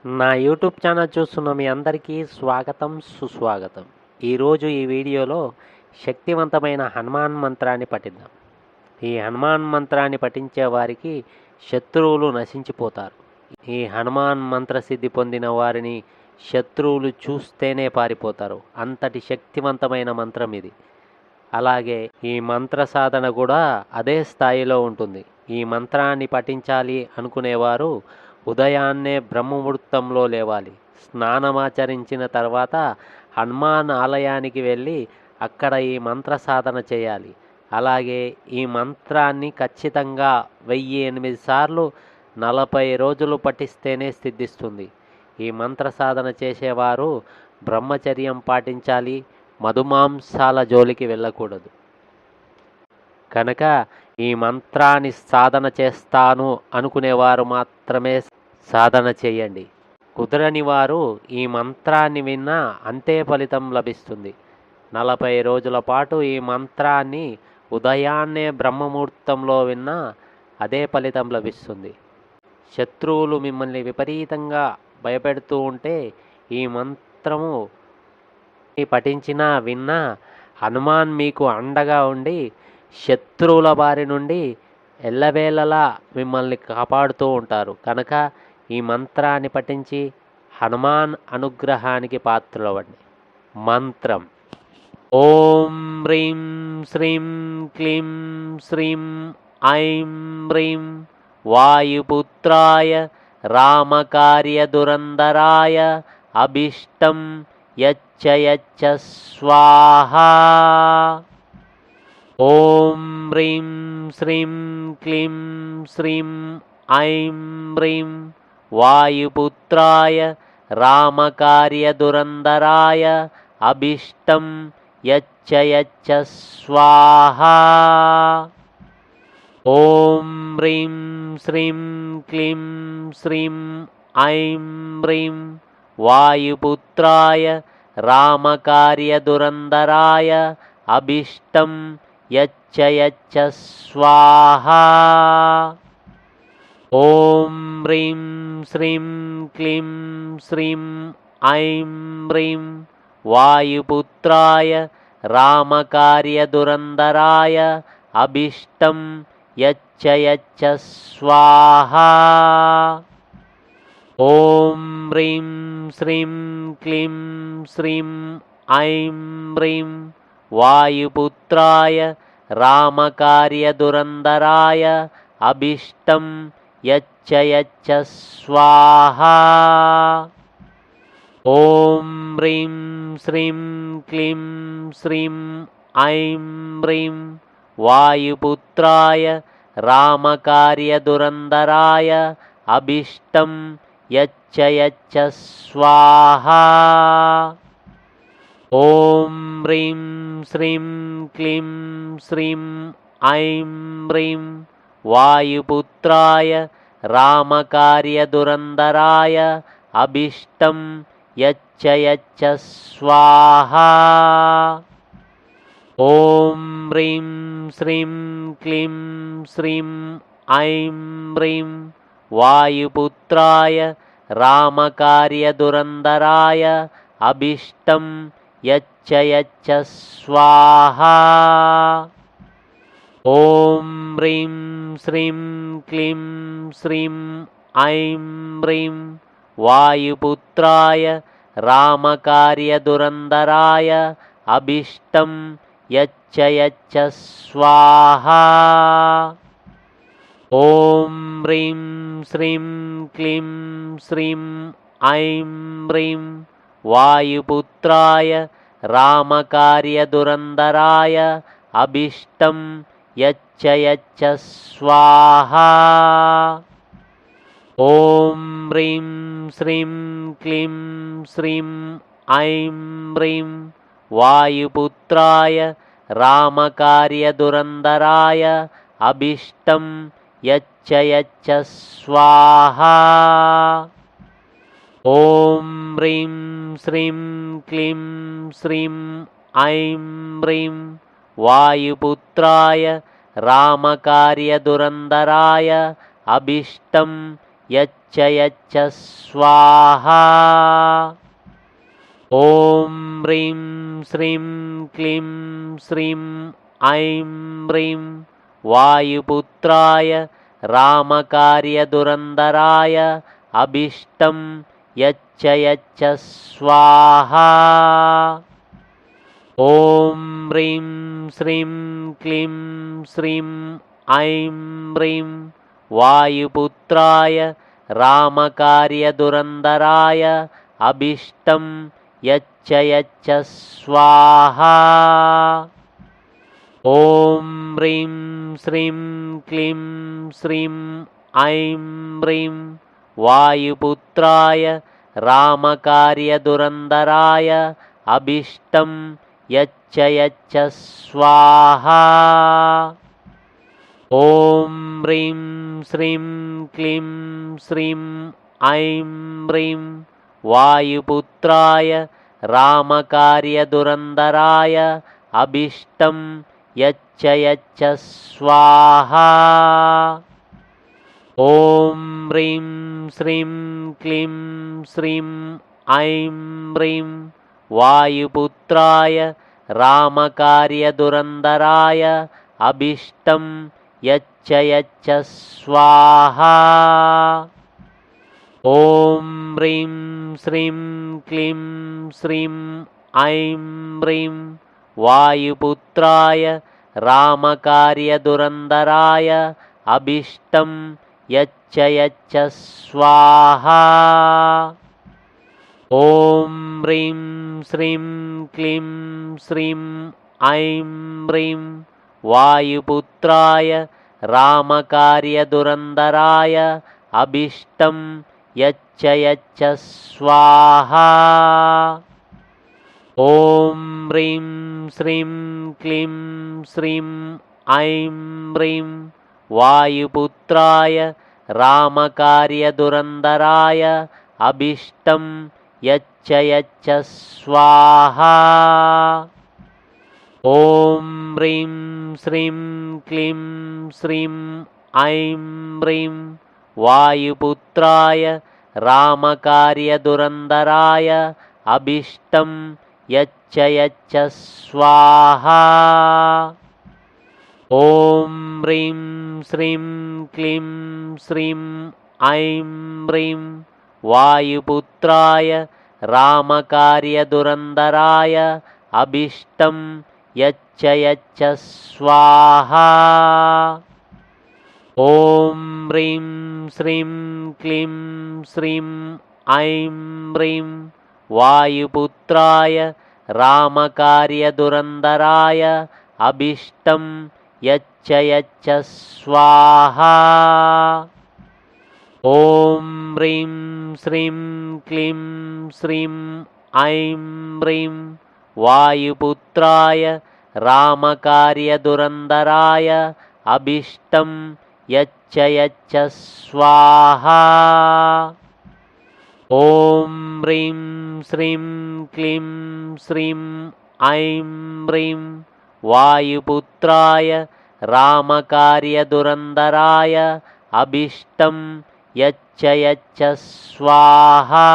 నా YouTube channel చూస్తున్న మీ అందరికీ స్వాగతం, సుస్వాగతం. ఈరోజు ఈ వీడియోలో శక్తివంతమైన హనుమాన్ మంత్రాన్ని పఠిద్దాం. ఈ హనుమాన్ మంత్రాన్ని పఠించే వారికి శత్రువులు నశించిపోతారు. ఈ హనుమాన్ మంత్ర సిద్ధి పొందిన వారిని శత్రువులు చూస్తేనే పారిపోతారు. అంతటి శక్తివంతమైన మంత్రం ఇది. అలాగే ఈ మంత్ర సాధన కూడా అదే స్థాయిలో ఉంటుంది. ఈ మంత్రాన్ని పఠించాలి అనుకునేవారు ఉదయాన్నే బ్రహ్మముహూర్తంలో లేవాలి. స్నానమాచరించిన తర్వాత హనుమాన్ ఆలయానికి వెళ్ళి అక్కడ ఈ మంత్ర సాధన చేయాలి. అలాగే ఈ మంత్రాన్ని ఖచ్చితంగా 1008 సార్లు 40 రోజులు పఠిస్తేనే సిద్ధిస్తుంది. ఈ మంత్ర సాధన చేసేవారు బ్రహ్మచర్యం పాటించాలి. మధుమాంసాల జోలికి వెళ్ళకూడదు. కనుక ఈ మంత్రాన్ని సాధన చేస్తాను అనుకునేవారు మాత్రమే సాధన చేయండి. కుదరని వారు ఈ మంత్రాన్ని విన్నా అంతే ఫలితం లభిస్తుంది. 40 రోజుల పాటు ఈ మంత్రాన్ని ఉదయాన్నే బ్రహ్మముహూర్తంలో విన్నా అదే ఫలితం లభిస్తుంది. శత్రువులు మిమ్మల్ని విపరీతంగా భయపెడుతూ ఉంటే ఈ మంత్రము పఠించినా విన్నా హనుమాన్ మీకు అండగా ఉండి శత్రువుల బారి నుండి ఎల్లవేళలా మిమ్మల్ని కాపాడుతూ ఉంటారు. కనుక ఈ మంత్రాన్ని పఠించి హనుమాన్ అనుగ్రహానికి పాత్రలవ్వండి. మంత్రం: ఓం హ్రీం శ్రీం క్లీం శ్రీం ఐం హ్రీం వాయుపుత్రాయ రామకార్యదురందరాయ అభిష్టం యచ్చ యచ్చ స్వాహా. ఓం హ్రీం శ్రీం క్లీం శ్రీం ఐం హ్రీం వాయుపుత్రాయ రామకార్యదురందరాయ అభిష్టం యచ్చ యచ్చ స్వాహా. ఓం హ్రీం శ్రీం క్లీం శ్రీం ఐం హ్రీం వాయుపుత్రాయ రామకార్యదురందరాయ అభిష్టం యచ్చ యచ్చ స్వాహా. ఓం హ్రీం శ్రీం క్లీం శ్రీం ఐం హ్రీం వాయుపుత్రాయ రామకార్యదురందరాయ అభిష్టం యచ్చ యచ్చ స్వాహా. ఓం హ్రీం శ్రీం క్లీం శ్రీం ఐం హ్రీం వాయుపుత్రాయ రామకార్యదురందరాయ అభిష్టం యచ్చ యచ్చ స్వాహా. ఓం హ్రీం శ్రీం క్లీం శ్రీం ఐం హ్రీం వాయుపుత్రాయ రామకార్యదురందరాయ అభిష్టం యచ్చ యచ్చ స్వాహా. ఓం హ్రీం శ్రీం క్లీం శ్రీం ఐం హ్రీం వాయుపుత్రాయ రామకార్యదురందరాయ అభిష్టం యచ్చ యచ్చ స్వాహా. ఓం హ్రీం శ్రీం క్లీం శ్రీం ఐం హ్రీం వాయుపుత్రాయ రామకార్యదురందరాయ అభిష్టం యచ్చ యచ్చ స్వాహా. ఓం హ్రీం శ్రీం క్లీం శ్రీం ఐం హ్రీం వాయుపుత్రాయ రామకార్యదురందరాయ అభిష్టం యచ్చ యచ్చ స్వాహా. ఓం హ్రీం శ్రీం క్లీం శ్రీం ఐం హ్రీం వాయుపుత్రాయ రామకార్యదురందరాయ అభిష్టం యచ్చ యచ్చ స్వాహా. ఓం హ్రీం శ్రీం క్లీం శ్రీం ఐం హ్రీం వాయుపుత్రాయ రామకార్యదురందరాయ అభిష్టం యచ్చ యచ్చ స్వాహా. ఓం హ్రీం శ్రీం క్లీం శ్రీం ఐం హ్రీం వాయుపుత్రాయ రామకార్యదురందరాయ అభిష్టం यच्च यच्च स्वाहा। ॐ ह्रीं श्रीं क्लीं श्रीं ऐं ह्रीं वायुपुत्राय रामकार्यदुरन्दराय अभीष्टं यच्च यच्च स्वाहा। ॐ ह्रीं श्रीं क्लीं श्रीं ऐं ह्रीं वायुपुत्राय रामकार्यदुरन्दराय अभीष्टं यच्च यच्च स्वाहा। ॐ ह्रीं श्रीं क्लीं श्रीं ऐं ह्रीं वायुपुत्राय रामकार्यदुरन्दराय अभीष्टं यच्च यच्च स्वाहा। ॐ ह्रीं श्रीं क्लीं श्रीं ऐं ह्रीं वायुपुत्राय रामकार्यदुरन्दराय अभीष्टं यच्च यच्च स्वाहा। ॐ ह्रीं श्रीं क्लीं श्रीं ऐं ह्रीं वायुपुत्राय रामकार्यदुरन्दराय अभीष्टं यच्च यच्च स्वाहा। ॐ ह्रीं श्रीं क्लीं श्रीं ऐं ह्रीं वायुपुत्राय रामकार्यदुरन्दराय अभीष्टं यच्च यच्च स्वाहा। ॐ ह्रीं श्रीं क्लीं श्रीं ऐं ह्रीं वायुपुत्राय रामकार्यदुरन्दराय अभीष्टं यच्च यच्च स्वाहा। ॐ ह्रीं श्रीं क्लीं श्रीं ऐं ह्रीं वायुपुत्राय रामकार्यदुरन्दराय अभीष्टं यच्च यच्च स्वाहा। ॐ ह्रीं श्रीं क्लीं श्रीं ऐं ह्रीं वायुपुत्राय रामकार्यदुरन्दराय अभीष्टं यच्च यच्च स्वाहा। ॐ ह्रीं श्रीं क्लीं श्रीं ऐं ह्रीं वायुपुत्राय रामकार्यदुरन्दराय अभीष्टं यच्च यच्च स्वाहा। ॐ ह्रीं श्रीं क्लीं श्रीं ऐं ह्रीं वायुपुत्राय रामकार्यदुरन्दराय अभीष्टं यच्च यच्च स्वाहा। ॐ ह्रीं श्रीं क्लीं श्रीं ऐं ह्रीं वायुपुत्राय रामकार्यदुरन्दराय अभीष्टं यच्च यच्च स्वाहा। ॐ ह्रीं श्रीं क्लीं श्रीं ऐं ह्रीं वायुपुत्राय रामकार्यदुरन्दराय अभीष्टं यच्च यच्च स्वाहा।